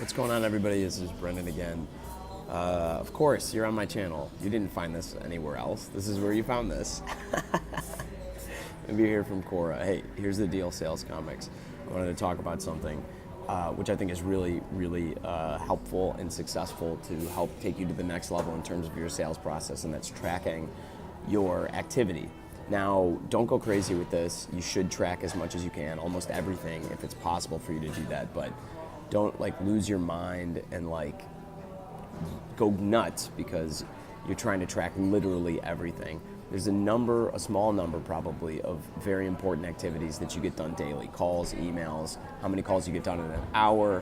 What's going on, everybody? This is Brendan again. Of course, you're on my channel. You didn't find this anywhere else. This is where you found this. Maybe you're here from Cora. Hey, here's the deal, Sales Comics. I wanted to talk about something which I think is really, really helpful and successful to help take you to the next level in terms of your sales process, and that's tracking your activity. Now, don't go crazy with this. You should track as much as you can, almost everything, if it's possible for you to do that, but don't lose your mind and go nuts because you're trying to track literally everything. There's a small number probably, of very important activities that you get done daily. Calls, emails, how many calls you get done in an hour,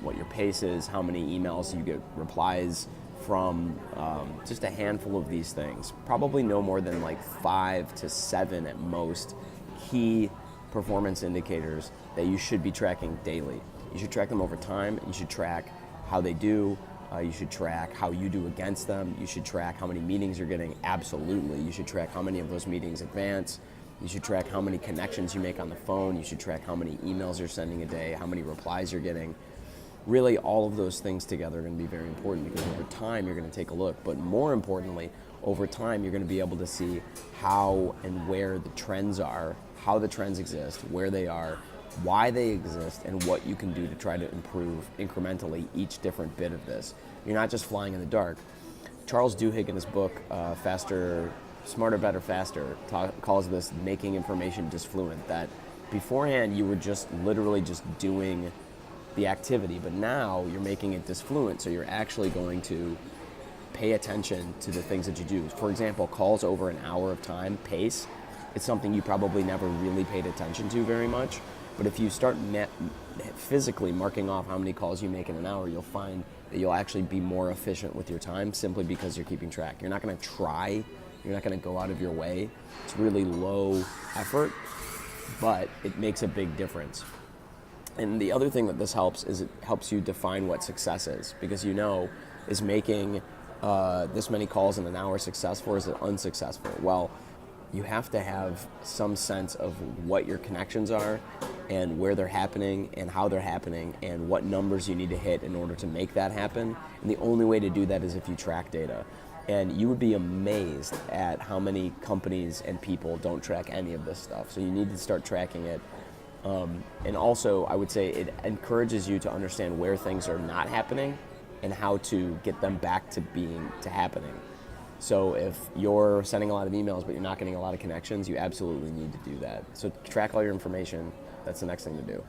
what your pace is, how many emails you get replies from, just a handful of these things. Probably no more than 5 to 7 at most key performance indicators that you should be tracking daily. You should track them over time. You should track how they do. You should track how you do against them. You should track how many meetings you're getting. Absolutely. You should track how many of those meetings advance. You should track how many connections you make on the phone. You should track how many emails you're sending a day, how many replies you're getting. Really, all of those things together are going to be very important because over time you're going to take a look. But more importantly, over time you're going to be able to see how and where the trends are, how the trends exist, where they are, why they exist, and what you can do to try to improve incrementally each different bit of this. You're not just flying in the dark. Charles Duhigg, in his book, Faster, Smarter, Better, Faster, calls this making information disfluent, that beforehand you were just literally just doing the activity, but now you're making it disfluent, so you're actually going to pay attention to the things that you do. For example, calls over an hour of time, pace, it's something you probably never really paid attention to very much. But if you start physically marking off how many calls you make in an hour, you'll find that you'll actually be more efficient with your time simply because you're keeping track. You're not going to try. You're not going to go out of your way. It's really low effort, but it makes a big difference. And the other thing that this helps is it helps you define what success is, because is making this many calls in an hour successful or is it unsuccessful? Well, you have to have some sense of what your connections are and where they're happening and how they're happening and what numbers you need to hit in order to make that happen. And the only way to do that is if you track data. And you would be amazed at how many companies and people don't track any of this stuff. So you need to start tracking it. And also, I would say it encourages you to understand where things are not happening and how to get them back to happening. So if you're sending a lot of emails but you're not getting a lot of connections, you absolutely need to do that. So track all your information. That's the next thing to do.